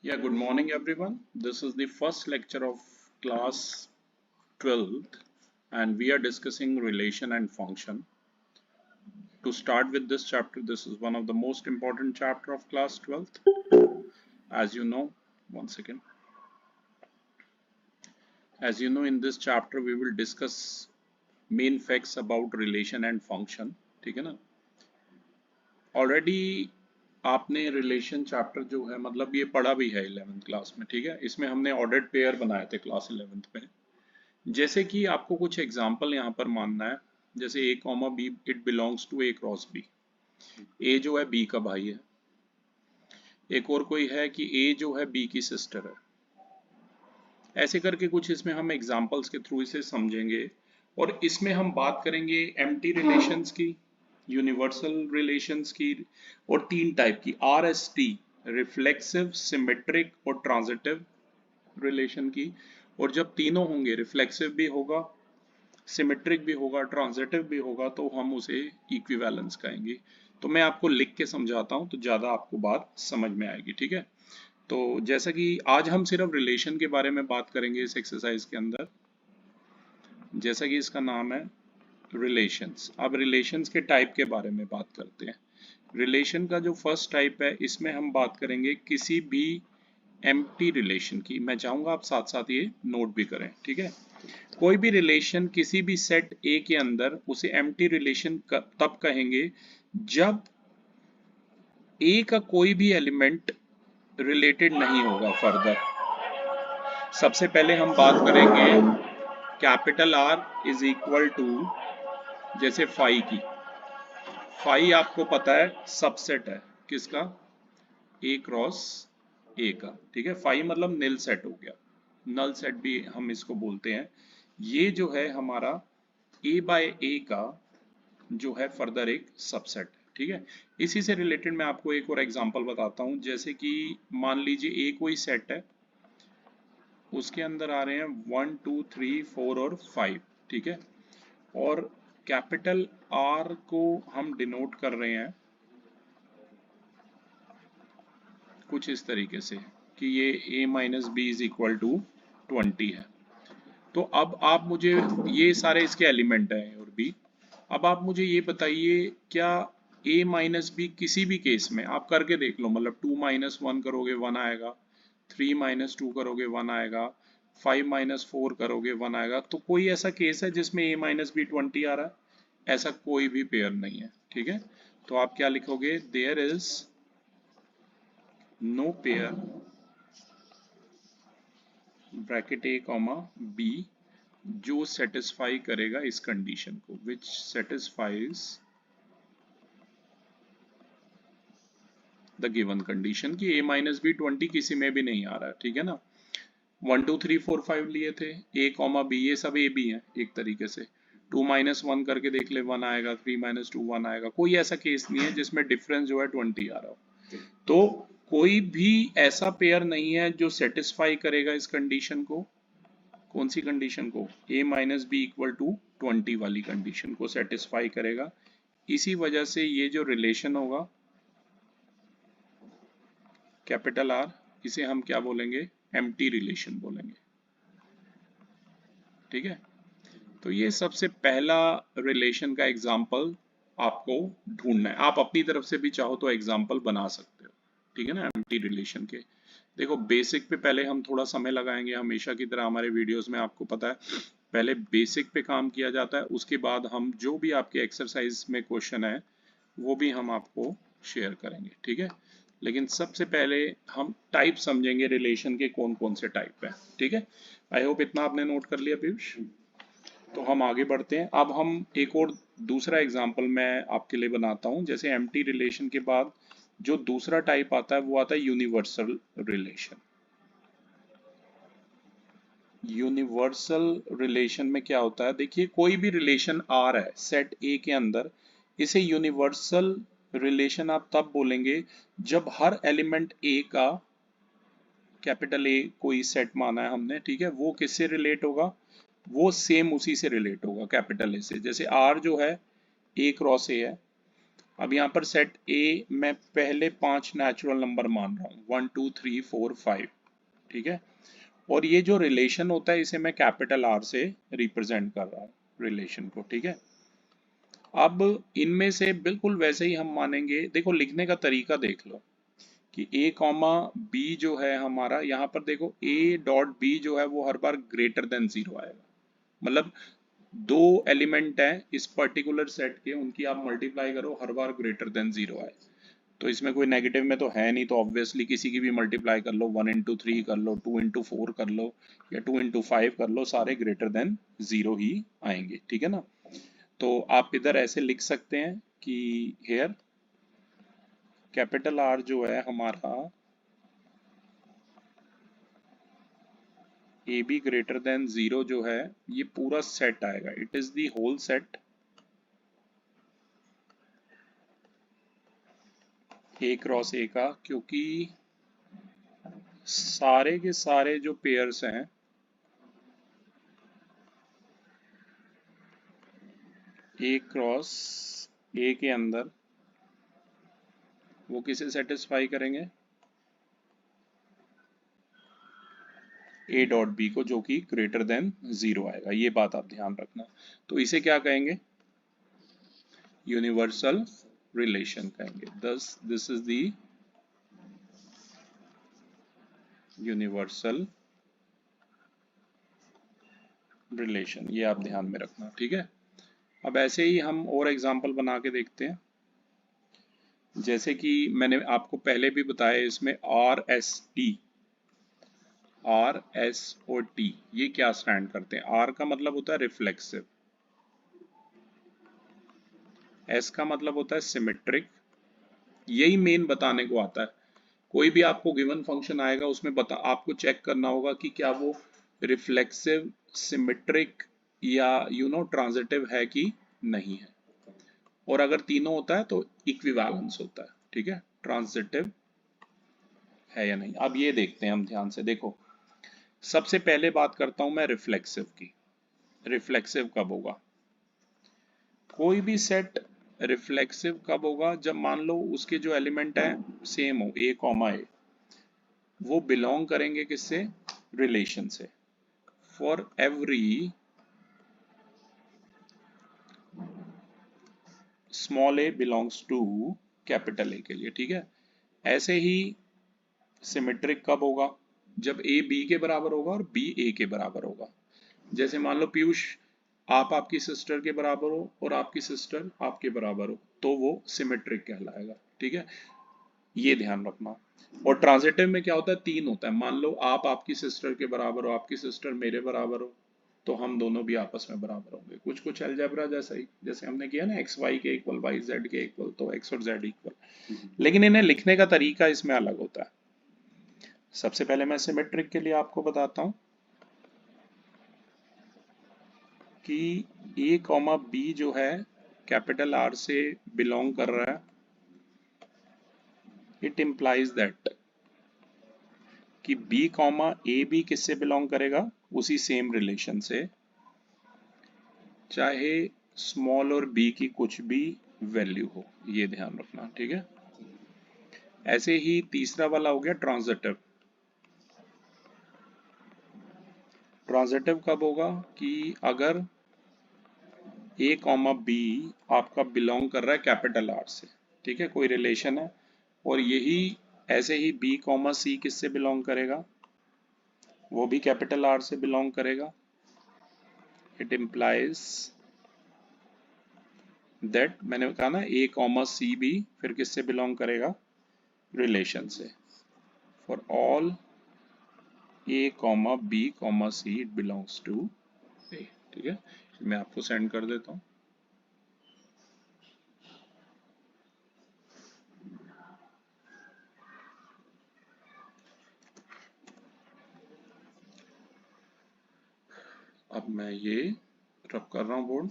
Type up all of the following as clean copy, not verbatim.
Yeah, good morning everyone. This is the first lecture of class 12th and we are discussing relation and function. To start with this chapter, this is one of the most important chapter of class 12th. As you know, one second. As you know, in this chapter we will discuss main facts about relation and function. ठीक है ना? Already आपने relation chapter जो है मतलब ये पढ़ा भी है 11th क्लास में, ठीक है। इसमें हमने ऑर्डर्ड पेयर बनाए थे क्लास 11th में। जैसे कि आपको कुछ एग्जाम्पल यहाँ पर मानना है, जैसे A comma B it belongs to A cross B. A जो है बी का भाई है। एक और कोई है कि ए जो है बी की सिस्टर है। ऐसे करके कुछ इसमें हम एग्जाम्पल्स के थ्रू इसे समझेंगे और इसमें हम बात करेंगे एम्प्टी रिलेशंस की, यूनिवर्सल रिलेशंस की और तीन टाइप की RST रिफ्लेक्सिव, सिमेट्रिक और ट्रांजिटिव रिलेशन की। और जब तीनों होंगे, रिफ्लेक्सिव भी होगा, सिमेट्रिक भी होगा, ट्रांजिटिव भी होगा, तो हम उसे इक्विवेलेंस कहेंगे। तो मैं आपको लिख के समझाता हूं तो ज्यादा आपको बात समझ में आएगी, ठीक है। तो जैसा कि आज हम सिर्फ रिलेशन के बारे में बात करेंगे इस एक्सरसाइज के अंदर, जैसा कि इसका नाम है रिलेशंस। अब रिलेशंस के टाइप के बारे में बात करते हैं। रिलेशन का जो फर्स्ट टाइप है, इसमें हम बात करेंगे किसी भी एम्प्टी रिलेशन की। मैं चाहूंगा आप साथ साथ ये नोट भी करें, ठीक है। कोई भी रिलेशन किसी भी सेट ए के अंदर, उसे एम्प्टी रिलेशन तब कहेंगे जब ए का कोई भी एलिमेंट रिलेटेड नहीं होगा फर्दर। सबसे पहले हम बात करेंगे capital R is equal to, जैसे फाई की। फाई आपको पता है सबसेट है किसका, ए क्रॉस ए का, ठीक है। फाई मतलब निल सेट हो गया, नल सेट भी हम इसको बोलते हैं। ये जो है हमारा ए बाय ए का जो है फर्दर एक सबसेट है, ठीक है। इसी से रिलेटेड मैं आपको एक और एग्जांपल बताता हूं। जैसे कि मान लीजिए ए कोई सेट है, उसके अंदर आ रहे हैं 1 2 3 4 और 5, ठीक है। और कैपिटल आर को हम डिनोट कर रहे हैं कुछ इस तरीके से कि ये a minus B is equal to 20 है। तो अब आप मुझे, ये सारे इसके एलिमेंट हैं और भी, अब आप मुझे ये बताइए क्या a माइनस बी किसी भी केस में आप करके देख लो, मतलब 2 माइनस 1 करोगे 1 आएगा, 3 माइनस 2 करोगे 1 आएगा, 5 माइनस 4 करोगे 1 आएगा। तो कोई ऐसा केस है जिसमें a माइनस बी 20 आ रहा है? ऐसा कोई भी पेयर नहीं है, ठीक है। तो आप क्या लिखोगे, there is no pair bracket a comma b जो सेटिस्फाई करेगा इस कंडीशन को, which satisfies the given condition कि a माइनस बी 20 किसी में भी नहीं आ रहा है, ठीक है ना। 1 2 3 4 5 लिए थे, a कॉमा b, ये सब a b है एक तरीके से। 2 माइनस 1 करके देख ले 1 आएगा, 3 माइनस 2 1 आएगा। कोई ऐसा केस नहीं है जिसमें डिफरेंस जो है 20 आ रहा हो। तो कोई भी ऐसा पेयर नहीं है जो सेटिस्फाई करेगा इस कंडीशन को। कौन सी कंडीशन को, a minus B equal to 20 वाली कंडीशन को सेटिस्फाई करेगा। इसी वजह से ये जो रिलेशन होगा कैपिटल आर, इसे हम क्या बोलेंगे, एम्प्टी रिलेशन बोलेंगे, ठीक है। तो ये सबसे पहला रिलेशन का एग्जाम्पल आपको ढूंढना है। आप अपनी तरफ से भी चाहो तो एग्जाम्पल बना सकते हो, ठीक है ना, एम्प्टी रिलेशन के। देखो बेसिक पे पहले हम थोड़ा समय लगाएंगे, हमेशा की तरह हमारे वीडियोस में आपको पता है पहले बेसिक पे काम किया जाता है, उसके बाद हम जो भी आपके एक्सरसाइज में क्वेश्चन है वो भी हम आपको शेयर करेंगे, ठीक है। लेकिन सबसे पहले हम टाइप समझेंगे रिलेशन के, कौन कौन से टाइप है, ठीक है। आई होप इतना आपने नोट कर लिया पीयूष। तो हम आगे बढ़ते हैं। अब हम एक और दूसरा एग्जांपल मैं आपके लिए बनाता हूं। जैसे एम्प्टी रिलेशन के बाद जो दूसरा टाइप आता है वो आता है यूनिवर्सल रिलेशन। यूनिवर्सल रिलेशन में क्या होता है, देखिए कोई भी रिलेशन आर है सेट ए के अंदर, इसे यूनिवर्सल रिलेशन आप तब बोलेंगे जब हर एलिमेंट ए का, कैपिटल ए कोई सेट माना है हमने, ठीक है, वो किससे रिलेट होगा, वो सेम उसी से रिलेट होगा कैपिटल ए से। जैसे आर जो है ए क्रॉस ए है, अब यहाँ पर सेट ए मैं पहले 5 नेचुरल नंबर मान रहा हूँ, 1 2 3 4 5, ठीक है। और ये जो रिलेशन होता है इसे मैं कैपिटल आर से रिप्रेजेंट कर रहा हूँ रिलेशन को, ठीक है। अब इनमें से बिल्कुल वैसे ही हम मानेंगे, देखो लिखने का तरीका देख लो कि a कॉमा बी जो है हमारा, यहाँ पर देखो a डॉट बी जो है वो हर बार ग्रेटर देन 0 आएगा। मतलब दो एलिमेंट हैं इस पर्टिकुलर सेट के, उनकी आप मल्टीप्लाई करो हर बार ग्रेटर देन 0 आए। तो इसमें कोई नेगेटिव में तो है नहीं, तो ऑब्वियसली किसी की भी मल्टीप्लाई कर लो, 1 इंटू 3 कर लो, 2 इंटू 4 कर लो, या 2 इंटू 5 कर लो, सारे ग्रेटर देन 0 ही आएंगे, ठीक है ना। तो आप इधर ऐसे लिख सकते हैं कि हेयर कैपिटल आर जो है हमारा ए बी ग्रेटर देन 0 जो है ये पूरा सेट आएगा, it is the whole set A cross A का, क्योंकि सारे के सारे जो पेयर्स हैं ए क्रॉस ए के अंदर वो किसे सेटिस्फाई करेंगे, ए डॉट बी को, जो कि ग्रेटर देन 0 आएगा। ये बात आप ध्यान रखना। तो इसे क्या कहेंगे, यूनिवर्सल रिलेशन कहेंगे। दस this is the universal relation, ये आप ध्यान में रखना, ठीक है। अब ऐसे ही हम और एग्जांपल बना के देखते हैं। जैसे कि मैंने आपको पहले भी बताया, इसमें आर एस और टी ये क्या स्टैंड करते हैं। आर का मतलब होता है रिफ्लेक्सिव, एस का मतलब होता है सिमेट्रिक। यही मेन बताने को आता है। कोई भी आपको गिवन फंक्शन आएगा उसमें आपको चेक करना होगा कि क्या वो रिफ्लेक्सिव, सिमेट्रिक या ट्रांजिटिव है कि नहीं है। और अगर तीनों होता है तो इक्विवेलेंस होता है, ठीक है, ट्रांजिटिव है या नहीं। अब ये देखते हैं हम ध्यान से, देखो सबसे पहले बात करता हूं मैं रिफ्लेक्सिव की। रिफ्लेक्सिव कब होगा, कोई भी सेट रिफ्लेक्सिव कब होगा, जब मान लो उसके जो एलिमेंट है सेम हो, ए कॉमा ए, वो बिलोंग करेंगे किससे, रिलेशन से। For every small A belongs to capital A के लिए, ठीक है। ऐसे ही सिमेट्रिक कब होगा, जब ए बी के बराबर होगा और बी ए के बराबर होगा। जैसे मान लो पीयूष आप आपकी सिस्टर के बराबर हो और आपकी सिस्टर आपके बराबर हो, तो वो सिमेट्रिक कहलाएगा, ठीक है। ये ध्यान रखना। और ट्रांजिटिव में क्या होता है, तीन होता है। मान लो आप आपकी सिस्टर के बराबर हो, आपकी सिस्टर मेरे बराबर हो, तो हम दोनों भी आपस में बराबर होंगे। कुछ कुछ अलजेब्रा जैसा ही, जैसे हमने किया ना एक्स वाई के इक्वल, वाई जेड के इक्वल, तो एक्स और जेड इक्वल। लेकिन इन्हें लिखने का तरीका इसमें अलग होता है। सबसे पहले मैं सिमेट्रिक के लिए आपको बताता हूं कि ए कॉमा बी जो है कैपिटल आर से बिलोंग कर रहा है। इट इम्प्लाइज दैट कि बी कॉमा ए भी किससे बिलोंग करेगा, उसी सेम रिलेशन से, चाहे स्मॉल और बी की कुछ भी वैल्यू हो। ये ध्यान रखना, ठीक है। ऐसे ही तीसरा वाला हो गया ट्रांजिटिव। ट्रांजिटिव कब होगा कि अगर ए कॉमा बी आपका बिलोंग कर रहा है कैपिटल आर से, ठीक है, कोई रिलेशन है, और यही ऐसे ही बी कॉमा सी किससे बिलोंग करेगा, वो भी कैपिटल आर से बिलोंग करेगा। इट इम्प्लाइज दैट, मैंने कहा ना ए कॉमा सी भी फिर किससे बिलोंग करेगा, रिलेशन से। For all A comma B comma C it belongs to A, ठीक है। मैं आपको सेंड कर देता हूँ। अब मैं ये रब कर रहा हूँ बोर्ड।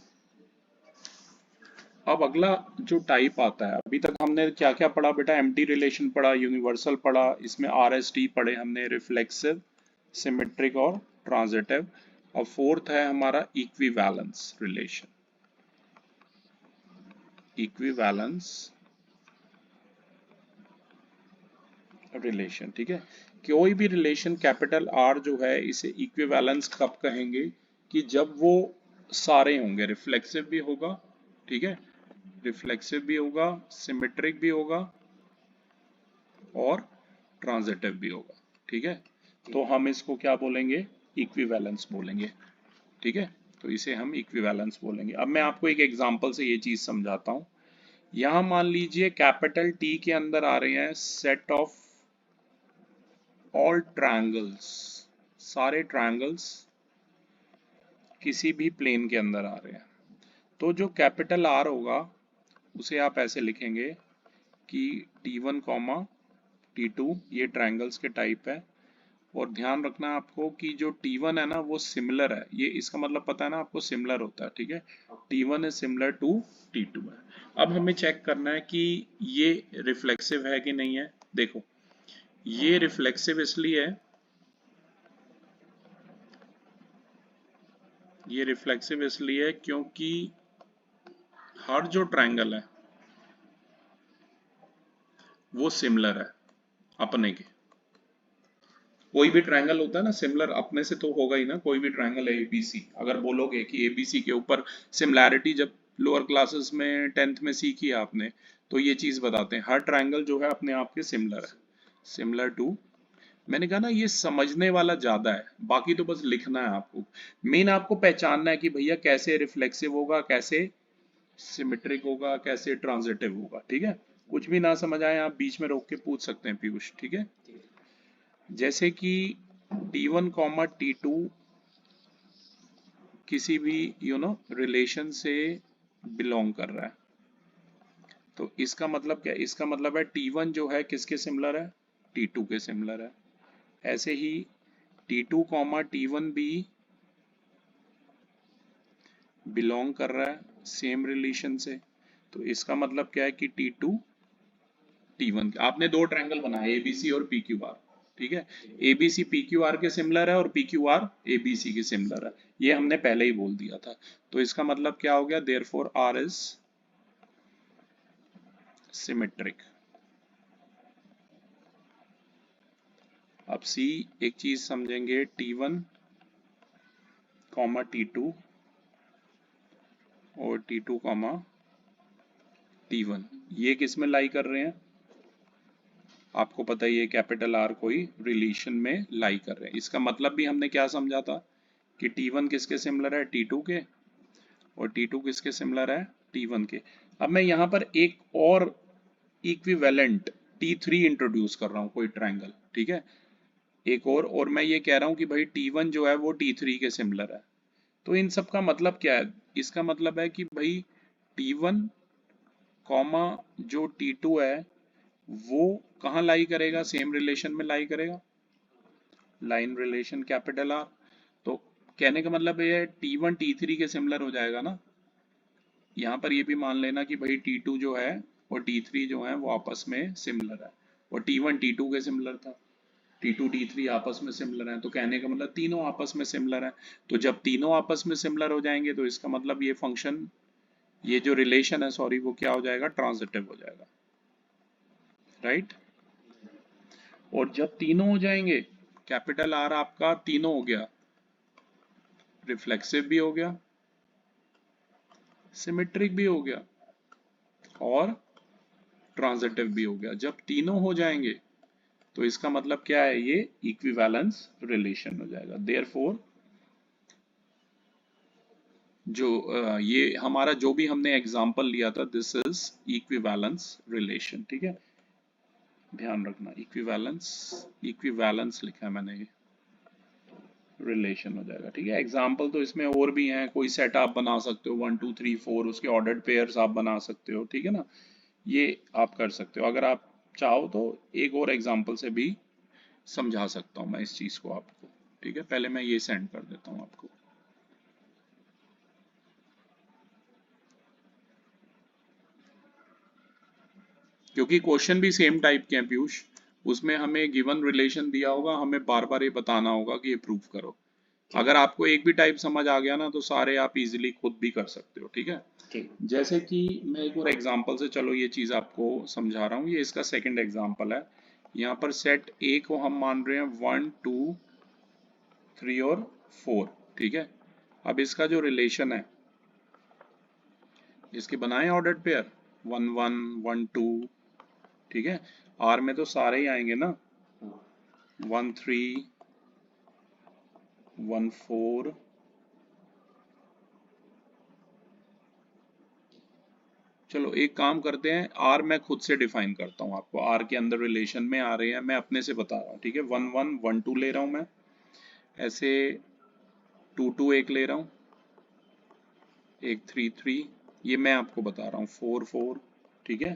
अब अगला जो टाइप आता है, अभी तक हमने क्या क्या पढ़ा बेटा, एम्प्टी रिलेशन पढ़ा, यूनिवर्सल पढ़ा, इसमें आरएसटी पढ़े हमने, रिफ्लेक्सिव, सिमेट्रिक और ट्रांजिटिव। और फोर्थ है हमारा इक्विवेलेंस रिलेशन। इक्विवेलेंस रिलेशन, ठीक है। कोई भी रिलेशन कैपिटल आर जो है इसे इक्विवेलेंस कब कहेंगे, कि जब वो सारे होंगे, रिफ्लेक्सिव भी होगा, ठीक है, रिफ्लेक्सिव भी होगा, सिमेट्रिक भी होगा और ट्रांजिटिव भी होगा, ठीक है। तो हम इसको क्या बोलेंगे, इक्विवेलेंस बोलेंगे, ठीक है। तो इसे हम इक्विवेलेंस बोलेंगे। अब मैं आपको एक एग्जांपल से ये चीज समझाता हूं। यहां मान लीजिए कैपिटल टी के अंदर आ रहे हैं सेट ऑफ ऑल ट्रायंगल्स, सारे ट्रायंगल्स किसी भी प्लेन के अंदर आ रहे हैं। तो जो कैपिटल आर होगा उसे आप ऐसे लिखेंगे कि T1 कॉमा T2 ये ट्रायंगल्स के टाइप है। और ध्यान रखना आपको कि जो T1 है ना वो सिमिलर है, ये इसका मतलब पता है ना आपको, सिमिलर होता है, ठीक है। T1 is similar to T2 है। अब हमें चेक करना है कि ये रिफ्लेक्सिव है कि नहीं है। देखो ये रिफ्लेक्सिव इसलिए है, ये रिफ्लेक्सिव इसलिए है क्योंकि हर जो ट्रायंगल है वो सिमिलर है अपने के। कोई भी ट्रायंगल होता है ना सिमिलर, अपने से तो होगा ही ना। कोई भी ट्रायंगल है एबीसी, अगर बोलोगे कि एबीसी के ऊपर सिमिलैरिटी जब लोअर क्लासेस में 10th में सीखी है आपने, तो ये चीज बताते हैं हर ट्रायंगल जो है अपने आप के सिमिलर है, सिमिलर टू। मैंने कहा ना ये समझने वाला ज्यादा है, बाकी तो बस लिखना है आपको। मेन आपको पहचानना है कि भैया कैसे रिफ्लेक्सिव होगा, कैसे सिमेट्रिक होगा, कैसे ट्रांजिटिव होगा, ठीक है। कुछ भी ना समझ आए आप बीच में रोक के पूछ सकते हैं पीयूष, ठीक है। जैसे कि T1 कॉमा T2 किसी भी रिलेशन से बिलोंग कर रहा है, तो इसका मतलब क्या, इसका मतलब है T1 जो है किसके सिमिलर है, T2 के सिमिलर है। ऐसे ही T2 कॉमा T1 भी बिलोंग कर रहा है सेम रिलेशन से, तो इसका मतलब क्या है कि T2 T1, आपने दो ट्रायंगल बनाए ABC और PQR, ठीक है। ABC PQR के सिमिलर है और PQR ABC के सिमिलर है, ये हमने पहले ही बोल दिया था। तो इसका मतलब क्या हो गया, देयरफॉर R इज सिमेट्रिक। अब C एक चीज समझेंगे, T1 कॉमा T2 और T2 कॉमा T1 ये किस में लाई कर रहे हैं, आपको पता ही है कैपिटल आर कोई रिलेशन में लाई कर रहे हैं। इसका मतलब भी हमने क्या समझा था कि T1 किसके सिमिलर है, T2 के, और T2 किसके सिमिलर है, T1 के। अब मैं यहाँ पर एक और इक्विवेलेंट T3 इंट्रोड्यूस कर रहा हूँ, कोई ट्रायंगल, ठीक है, एक और मैं ये कह रहा हूँ कि भाई T1 जो है वो T3 के सिमिलर है। तो इन सब का मतलब क्या है, इसका मतलब है कि भाई T1 कॉमा जो T2 है वो कहाँ लाई करेगा, सेम रिलेशन में लाई करेगा, लाइन रिलेशन कैपिटल आर। तो कहने का मतलब ये है T1 T3 के सिमिलर हो जाएगा ना। यहाँ पर ये भी मान लेना कि भाई T2 जो है और T3 जो है वो आपस में सिमिलर है, और T1 T2 के सिमिलर था, T2 T3 आपस में सिमिलर है, तो कहने का मतलब तीनों आपस में सिमिलर है। तो जब तीनों आपस में सिमिलर हो जाएंगे तो इसका मतलब ये फंक्शन, ये जो रिलेशन है सॉरी, वो क्या हो जाएगा, ट्रांजिटिव हो जाएगा, राइट। और जब तीनों हो जाएंगे, कैपिटल आर आपका तीनों हो गया, रिफ्लेक्सिव भी हो गया, सिमेट्रिक भी हो गया और ट्रांजिटिव भी हो गया। जब तीनों हो जाएंगे तो इसका मतलब क्या है, ये इक्विवेलेंस रिलेशन हो जाएगा। देयरफॉर जो ये हमारा जो भी हमने एग्जांपल लिया था, दिस इज इक्विवेलेंस रिलेशन, ठीक है। ध्यान रखना इक्विवेलेंस, इक्विवेलेंस लिखा है मैंने, ये रिलेशन हो जाएगा, ठीक है। एग्जाम्पल तो इसमें और भी हैं, कोई सेट आप बना सकते हो 1 2 3 4, उसके ऑर्डर्ड पेयर्स आप बना सकते हो, ठीक है ना। ये आप कर सकते हो, अगर आप चाहो तो एक और एग्जाम्पल से भी समझा सकता हूँ मैं इस चीज को आपको, ठीक है। पहले मैं ये सेंड कर देता हूँ आपको। क्योंकि क्वेश्चन भी सेम टाइप के हैं पीयूष, उसमें हमें गिवन रिलेशन दिया होगा, हमें बार बार ये बताना होगा कि ये प्रूव करो। अगर आपको एक भी टाइप समझ आ गया ना तो सारे आप इजीली खुद भी कर सकते हो, ठीक है। जैसे कि मैं एक और एग्जांपल से चलो ये चीज आपको समझा रहा हूँ, ये इसका सेकंड एग्जांपल है। यहाँ पर सेट ए को हम मान रहे हैं 1 2 3 और 4, ठीक है। अब इसका जो रिलेशन है, इसके बनाए ऑर्डर्ड पेयर 1 1 1 2, ठीक है। आर में तो सारे ही आएंगे ना, 1 3 1 4, चलो एक काम करते हैं, आर मैं खुद से डिफाइन करता हूँ आपको, आर के अंदर रिलेशन में आ रहे हैं, मैं अपने से बता रहा हूँ, ठीक है। 1 1 1 2 ले रहा हूँ मैं, ऐसे 2 2 एक ले रहा हूँ, एक 3 3, ये मैं आपको बता रहा हूँ, 4 4, ठीक है।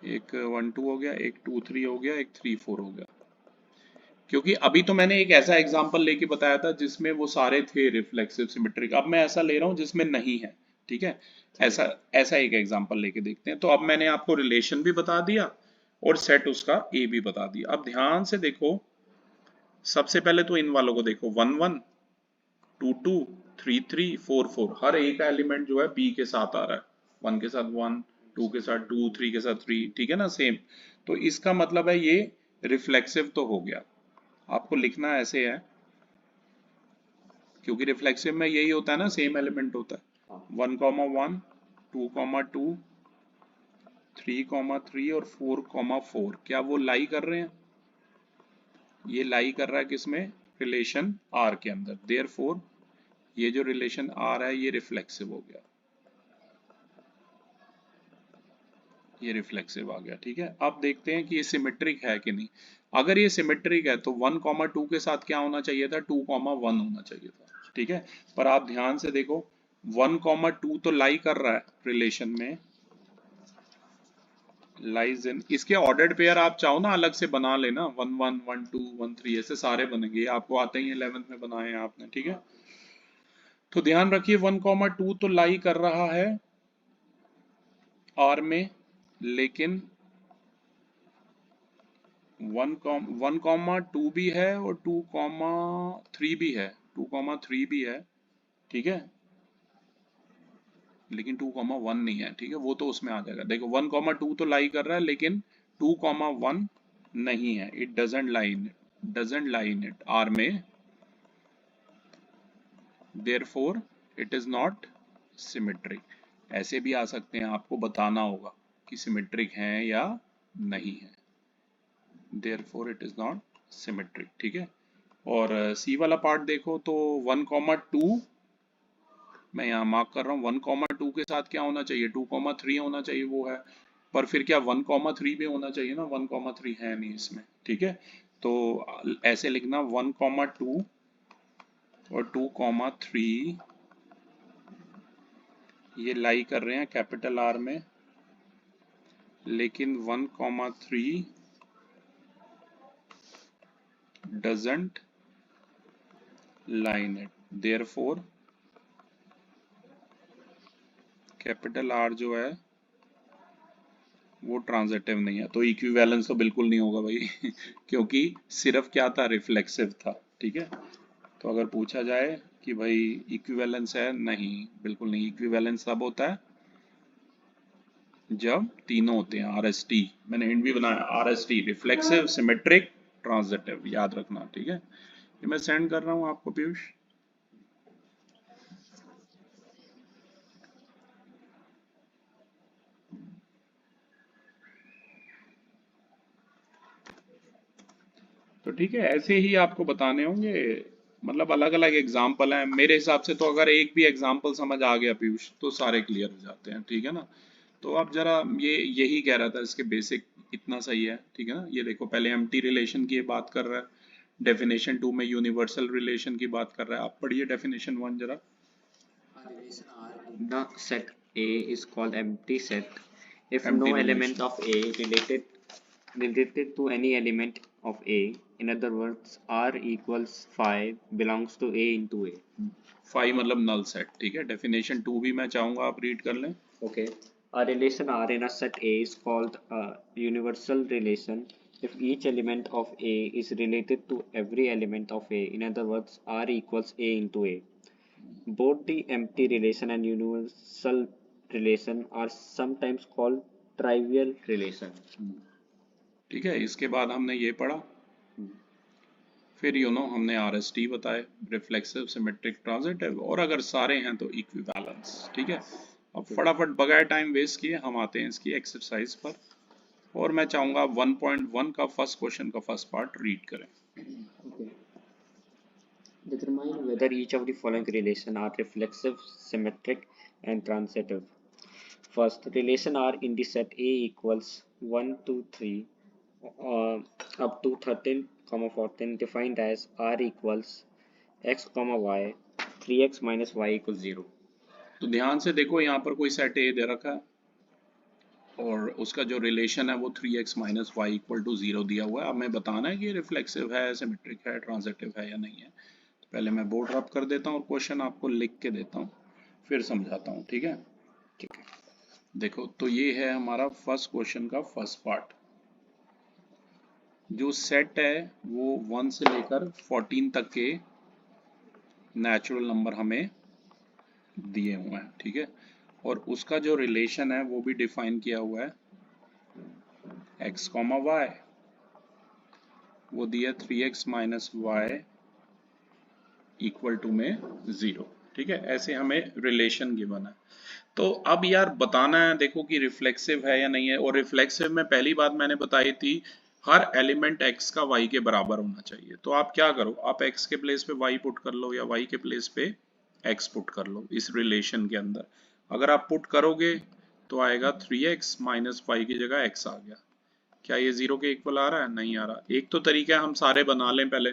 एक 1 2 हो गया, एक 2 3 हो गया, एक 3 4 हो गया। क्योंकि अभी तो मैंने एक ऐसा एग्जांपल लेके बताया था जिसमें वो सारे थे रिफ्लेक्सिव सिमेट्रिक, अब मैं ऐसा ले रहा हूँ जिसमें नहीं है, ठीक है। ऐसा ऐसा एक एग्जांपल लेके देखते हैं। तो अब मैंने आपको रिलेशन भी बता दिया और सेट उसका ए भी बता दिया। अब ध्यान से देखो, सबसे पहले तो इन वालों को देखो, 1 1 2 2 3 3 4 4, हर एक का एलिमेंट जो है बी के साथ आ रहा है, 1 के साथ 1, 2 के साथ 2, 3 के साथ 3, ठीक है ना, सेम। तो इसका मतलब है ये रिफ्लेक्सिव तो हो गया। आपको लिखना ऐसे है, क्योंकि रिफ्लेक्सिव में यही होता है ना, सेम एलिमेंट होता है। 1 1 2 2 3 3 और 4 4, क्या वो लाई कर रहे हैं? ये लाई कर रहा है किसमें? रिलेशन आर के अंदर। देयरफॉर ये जो रिलेशन आर है ये रिफ्लेक्सिव हो गया, ये रिफ्लेक्सिव आ गया, ठीक है। अब देखते हैं कि ये सिमेट्रिक है कि नहीं। अगर ये सिमेट्रिक है तो 1 2 के साथ क्या होना चाहिए था? 2 1 होना चाहिए था, ठीक है। पर आप ध्यान से देखो, 1 2 तो लाई कर रहा है रिलेशन में, लाइज इन, इसके ऑर्डर्ड पेयर आप चाहो ना अलग से बना लेना, 1 1 1 2 1 3, ऐसे सारे बनेंगे, आपको आते ही 11th में बनाए हैं आपने, ठीक है। तो ध्यान रखिए 1 2 तो लाई कर रहा है आर में, लेकिन 1 2 भी है और 2 3 भी है, 2 3 भी है, ठीक है। लेकिन 2 1 नहीं है, ठीक है, वो तो उसमें आ जाएगा। देखो 1 2 तो लाई कर रहा है, लेकिन 2 1 नहीं है, it doesn't lie in it R में, therefore it is not symmetric. ऐसे भी आ सकते हैं, आपको बताना होगा कि सिमेट्रिक हैं या नहीं है, therefore it is not symmetric, ठीक है। और सी वाला पार्ट देखो तो 1 2, मैं यहाँ मार्क कर रहा हूँ, 1 2 के साथ क्या होना चाहिए? 2 3 होना चाहिए, वो है। पर फिर क्या 1 3 भी होना चाहिए ना? 1 3 है नहीं इसमें, ठीक है। तो ऐसे लिखना 1 2 और 2 3 ये लाई कर रहे हैं कैपिटल आर में, लेकिन 1 3 doesn't lie in it, therefore capital R जो है वो ट्रांजिटिव नहीं है। तो इक्विवेलेंस तो बिल्कुल नहीं होगा भाई क्योंकि सिर्फ क्या था? रिफ्लेक्सिव था, ठीक है। तो अगर पूछा जाए कि भाई इक्विवेलेंस है, नहीं, बिल्कुल नहीं। इक्विवेलेंस तब होता है जब तीनों होते हैं, आरएसटी, मैंने हिंट भी बनाया, आरएसटी, रिफ्लेक्सिव, सिमेट्रिक, ट्रांजिटिव, याद रखना, ठीक है। ये मैं सेंड कर रहा हूँ आपको पीयूष। तो ठीक है, ऐसे ही आपको बताने होंगे, मतलब अलग अलग एग्जाम्पल हैं मेरे हिसाब से। तो अगर एक भी एग्जाम्पल समझ आ गया पीयूष तो सारे क्लियर हो जाते हैं, ठीक है ना। तो अब जरा ये यही कह रहा था, इसके बेसिक इतना सही है, ठीक है ना। ये देखो, पहले एम्प्टी रिलेशन की बात कर रहा है, डेफिनेशन 2 में यूनिवर्सल रिलेशन की बात कर रहा है। आप पढ़िए डेफिनेशन 1 जरा। A relation R in the set A is called empty set if empty no element relation, of A related to any element of A. In other words, R equals 5 belongs to A into A. 5 मतलब null set, ठीक है। Definition 2 भी मैं चाहूंगा आप read कर लें। Okay. A relation R in a set A is called a universal relation if each element of A is related to every element of A. In other words, R equals A into A. Both the empty relation and universal relation are sometimes called trivial relation. ठीक है, इसके बाद हमने ये पढ़ा, फिर हमने RST बताए, रिफ्लेक्सिव, सिमेट्रिक, ट्रांजिटिव, और अगर सारे हैं तो इक्विवेलेंस। ठीक है, अब फटाफट बगैर टाइम वेस्ट किए हम आते हैं इसकी एक्सरसाइज पर, और मैं चाहूंगा 1.1 का फर्स्ट क्वेश्चन का फर्स्ट पार्ट रीड करें। Okay. Determine whether each of the following relations are reflexive, symmetric, and transitive. First, relation R in the set A equals 1, 2, 3 up to 13, 14 defined as R equals x, y, 3x minus y equals 0. तो ध्यान से देखो, यहाँ पर कोई set ए दे रखा है और उसका जो रिलेशन है वो 3x minus Y equal to 0 दिया हुआ है। अब मैं बताना है कि ये रिफ्लेक्सिव है, सिमेट्रिक है, ट्रांजिटिव है या नहीं है। तो पहले मैं बोर्ड रब कर देता हूँ और क्वेश्चन आपको लिख के देता हूँ, फिर समझाता हूँ। ठीक है, देखो, तो ये है हमारा फर्स्ट क्वेश्चन का फर्स्ट पार्ट। जो सेट है वो 1 से लेकर 14 तक के नेचुरल नंबर हमें दिए हुए हैं। ठीक है, और उसका जो रिलेशन है वो भी डिफाइन किया हुआ है, x, y, वो दिया 3x minus Y equal to में 0। ठीक है, ऐसे हमें रिलेशन गिवन है। तो अब यार बताना है, देखो कि रिफ्लेक्सिव है या नहीं है। और रिफ्लेक्सिव में पहली बात मैंने बताई थी, हर एलिमेंट x का y के बराबर होना चाहिए। तो आप क्या करो, आप x के प्लेस पे y पुट कर लो या y के प्लेस पे x पुट कर लो इस रिलेशन के अंदर। अगर आप पुट करोगे तो आएगा 3x माइनस वाई की जगह x आ गया। क्या ये 0 के इक्वल आ रहा है? नहीं आ रहा। एक तो तरीका है हम सारे बना लें पहले,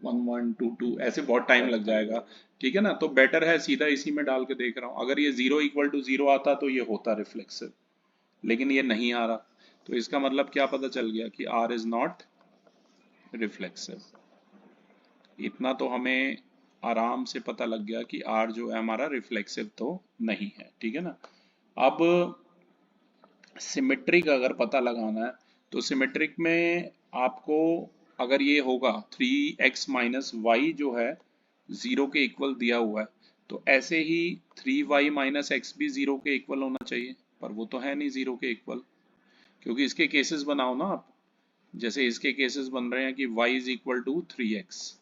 1 1 2 2, ऐसे बहुत टाइम लग जाएगा। ठीक है ना, तो बेटर है सीधा इसी में डाल के देख रहा हूँ। अगर ये 0 इक्वल टू 0 आता तो ये होता रिफ्लेक्सिव, लेकिन ये नहीं आ रहा। तो इसका मतलब क्या पता चल गया कि R इज नॉट रिफ्लेक्सिव। इतना तो हमें आराम से पता लग गया कि R जो है हमारा रिफ्लेक्सिव तो नहीं है। ठीक है ना, अब सिमेट्रिक अगर पता लगाना है तो सिमेट्रिक में आपको, अगर ये होगा 3x माइनस वाई जो है 0 के इक्वल दिया हुआ है, तो ऐसे ही 3y माइनस एक्स भी 0 के इक्वल होना चाहिए, पर वो तो है नहीं 0 के इक्वल, क्योंकि इसके केसेस बनाओ ना आप। जैसे इसके केसेस बन रहे हैं कि y is equal to 3x,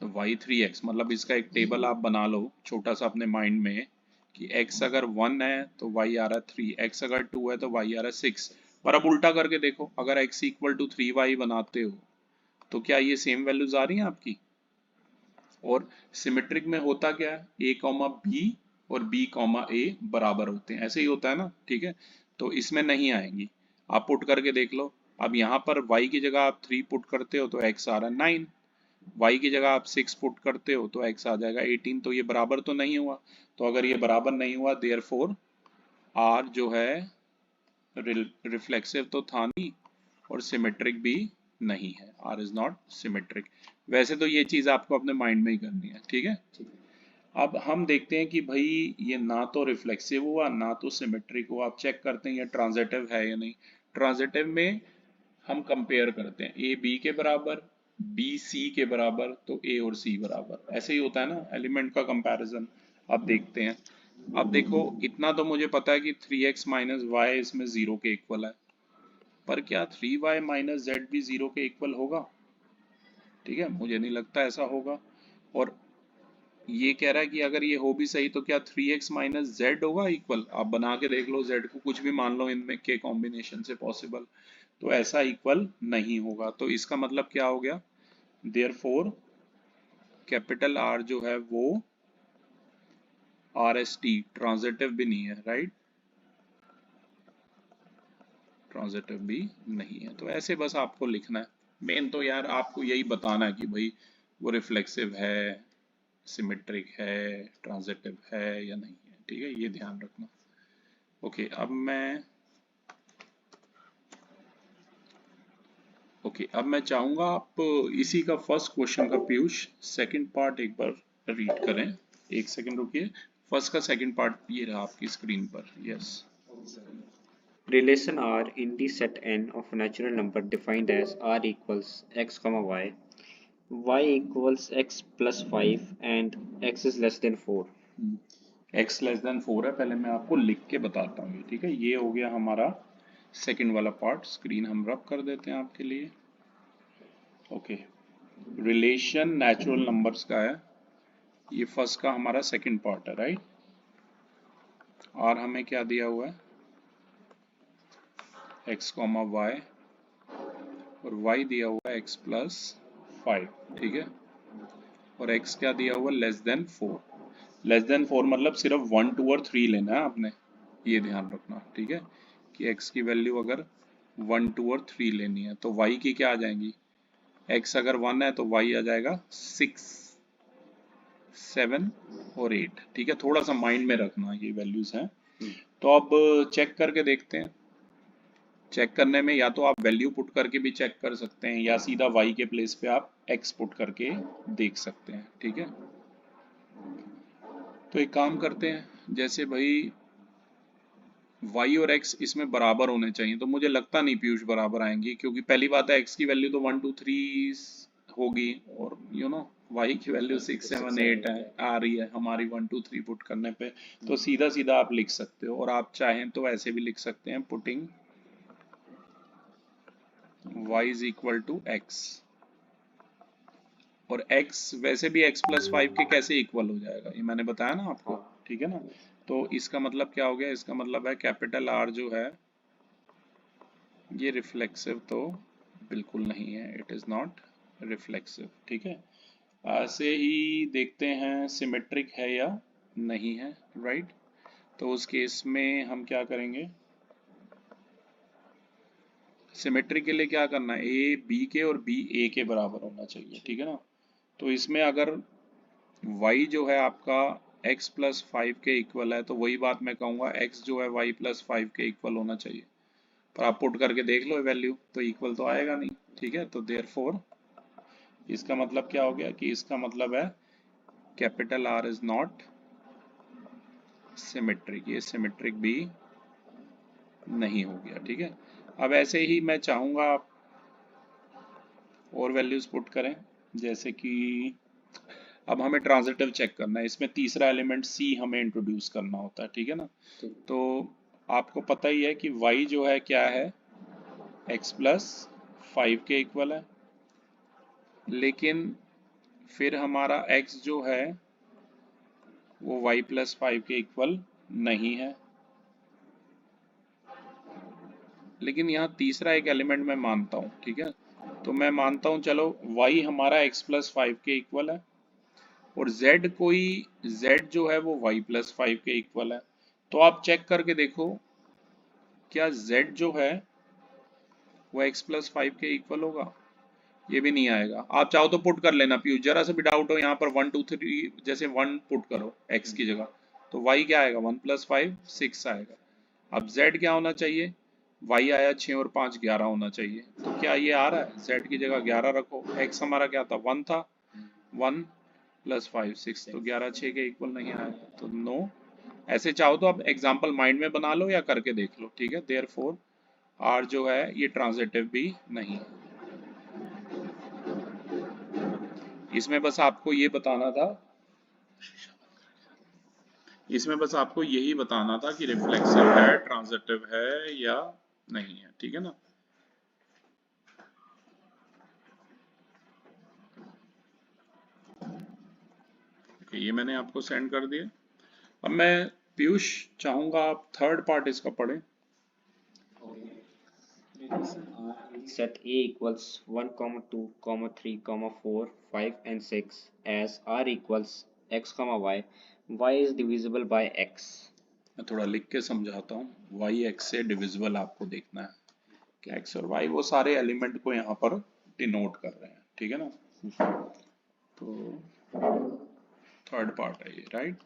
तो y 3x मतलब इसका एक टेबल आप बना लो छोटा सा अपने माइंड में, कि x अगर 1 है तो y आ रहा है 3, x अगर 2 है तो y आ रहा है 6। पर अब उल्टा करके देखो, अगर x इक्वल टू 3y बनाते हो तो क्या ये सेम वैल्यूज आ रही हैं आपकी? और सिमेट्रिक में होता क्या है, a कॉमा b और b कॉमा a बराबर होते हैं, ऐसे ही होता है ना। ठीक है, तो इसमें नहीं आएंगी, आप पुट करके देख लो। अब यहाँ पर y की जगह आप 3 पुट करते हो तो x आ रहा है 9, y की जगह आप 6 पुट करते हो तो x आ जाएगा 18। तो ये बराबर तो नहीं हुआ। तो अगर ये बराबर नहीं हुआ, देयरफॉर R जो है रिफ्लेक्सिव तो था नहीं और सिमेट्रिक भी नहीं है। R is not symmetric. वैसे तो ये चीज आपको अपने माइंड में ही करनी है। ठीक है, अब हम देखते हैं कि भाई ये ना तो रिफ्लेक्सिव हुआ ना तो सिमेट्रिक हुआ। आप चेक करते हैं ये ट्रांजिटिव है या नहीं। ट्रांजिटिव में हम कंपेयर करते हैं ए बी के बराबर, बी सी के बराबर, तो ए और सी बराबर, ऐसे ही होता है ना एलिमेंट का कंपैरिजन। अब देखते हैं, अब देखो इतना तो मुझे पता है कि 3x माइनस वाई इसमें 0 के इक्वल है, पर क्या 3y माइनस जेड भी 0 के इक्वल होगा? ठीक है, मुझे नहीं लगता ऐसा होगा। और ये कह रहा है कि अगर ये हो भी सही तो क्या 3x माइनस जेड होगा इक्वल? आप बना के देख लो, जेड को कुछ भी मान लो इनमें के कॉम्बिनेशन से पॉसिबल, तो ऐसा इक्वल नहीं होगा। तो इसका मतलब क्या हो गया, देयरफॉर कैपिटल R जो है वो RST ट्रांजिटिव भी नहीं है, राइट, ट्रांजिटिव भी नहीं है। तो ऐसे बस आपको लिखना है। मेन तो यार आपको यही बताना है कि भाई वो रिफ्लेक्सिव है, सिमेट्रिक है, ट्रांजिटिव है या नहीं है। ठीक है, ये ध्यान रखना। ओके, अब मैं चाहूंगा आप इसी का फर्स्ट क्वेश्चन का पीयूष सेकंड पार्ट एक बार रीड करें। एक सेकंड रुकिए, फर्स्ट का सेकंड पार्ट ये रहा आपकी स्क्रीन पर। Yes, Relation R in the set n of natural number defined as R equals x, y equals x plus 5 and x is less than 4. x less than 4 है, पहले मैं आपको लिख के बताता हूँ। ठीक है, ये हो गया हमारा सेकंड वाला पार्ट स्क्रीन हम रब कर देते हैं आपके लिए। ओके, रिलेशन नेचुरल नंबर्स का है, ये फर्स्ट का हमारा सेकंड पार्ट है, राइट। और हमें क्या दिया हुआ है, x कॉमा वाई, और y दिया हुआ है x प्लस 5, ठीक है। और x क्या दिया हुआ, लेस देन 4। लेस देन 4 मतलब सिर्फ 1 2 और 3 लेना है आपने, ये ध्यान रखना, ठीक है, कि x की वैल्यू अगर 1 2 और 3 लेनी है तो y की क्या आ जाएंगी, x अगर 1 है तो y आ जाएगा 6 7 और 8, ठीक है। थोड़ा सा माइंड में रखना ये वैल्यूज हैं। तो अब चेक करके देखते हैं। चेक करने में या तो आप वैल्यू पुट करके भी चेक कर सकते हैं, या सीधा y के प्लेस पे आप x पुट करके देख सकते हैं, ठीक है। तो एक काम करते हैं, जैसे भाई y और x इसमें बराबर होने चाहिए, तो मुझे लगता नहीं पीयूष बराबर आएंगी, क्योंकि पहली बात है x की वैल्यू तो 1 2 3 होगी, और y की वैल्यू 6 7 8 है, आ रही है हमारी 1 2 3 पुट करने पे। तो सीधा सीधा आप लिख सकते हो, और आप चाहें तो ऐसे भी लिख सकते हैं, putting y is equal to x, और x वैसे भी x प्लस 5 के कैसे इक्वल हो जाएगा, ये मैंने बताया ना आपको, ठीक है ना। तो इसका मतलब क्या हो गया, इसका मतलब है कैपिटल R जो है ये रिफ्लेक्सिव तो बिल्कुल नहीं है, इट इज़ नॉट रिफ्लेक्सिव, ठीक है। ऐसे ही देखते हैं सिमेट्रिक है या नहीं है, राइट। तो उस केस में हम क्या करेंगे, सिमेट्रिक के लिए क्या करना है, ए बी के और बी ए के बराबर होना चाहिए, ठीक है ना। तो इसमें अगर y जो है आपका x प्लस 5 के इक्वल है, तो वही बात मैं कहूँगा x जो है y प्लस 5 के इक्वल होना चाहिए। पर आप पुट करके देख लो वैल्यू, तो इक्वल तो आएगा नहीं, ठीक है। तो देयरफॉर इसका मतलब क्या हो गया, कि इसका मतलब है capital R is not symmetric, ये सिमेट्रिक भी नहीं हो गया, ठीक है। अब ऐसे ही मैं चाहूँगा आप और वैल्यूज पुट करें, जैसे कि अब हमें ट्रांजिटिव चेक करना है, इसमें तीसरा एलिमेंट c हमें इंट्रोड्यूस करना होता है, ठीक है ना। तो आपको पता ही है कि y जो है क्या है, x प्लस 5 के इक्वल है, लेकिन फिर हमारा x जो है वो y प्लस 5 के इक्वल नहीं है। लेकिन यहाँ तीसरा एक एलिमेंट मैं मानता हूँ, ठीक है। तो मैं मानता हूँ, चलो y हमारा x प्लस 5 के इक्वल है, और z जो है वो y प्लस 5 के इक्वल है। तो आप चेक करके देखो, क्या z जो है वो x प्लस 5 के इक्वल होगा, ये भी नहीं आएगा। आप चाहो तो पुट कर लेना पीयूष, जरा सा भी डाउट हो यहाँ पर 1 2 3 जैसे 1 पुट करो x की जगह, तो y क्या आएगा, 1 प्लस 5 6 आएगा। अब z क्या होना चाहिए, y आया 6 और 5 11 होना चाहिए, तो क्या ये आ रहा है, z की जगह 11 रखो, x हमारा क्या था 1 था, 1 प्लस 5 6, तो 11 6 के इक्वल नहीं आएगा, तो नो। ऐसे चाहो तो आप एग्जाम्पल माइंड में बना लो या करके देख लो, ठीक है। देयरफॉर R जो है ये ट्रांजिटिव भी नहीं है। इसमें बस आपको ये बताना था, इसमें बस आपको यही बताना था कि रिफ्लेक्सिव है, ट्रांजिटिव है या नहीं है, ठीक है ना। ये मैंने आपको सेंड कर दिया। अब मैं पीयूष चाहूंगा आप थर्ड पार्ट इसका पढ़ें। Set A equals 1, 2, 3, 4, 5 and 6 as R equals x, y. Y is divisible by x. मैं थोड़ा लिख के समझाता हूँ। y x से डिविजिबल आपको देखना है कि x और y वो सारे एलिमेंट को यहाँ पर डिनोट कर रहे हैं, ठीक है ना। तो थर्ड पार्ट है ये, राइट।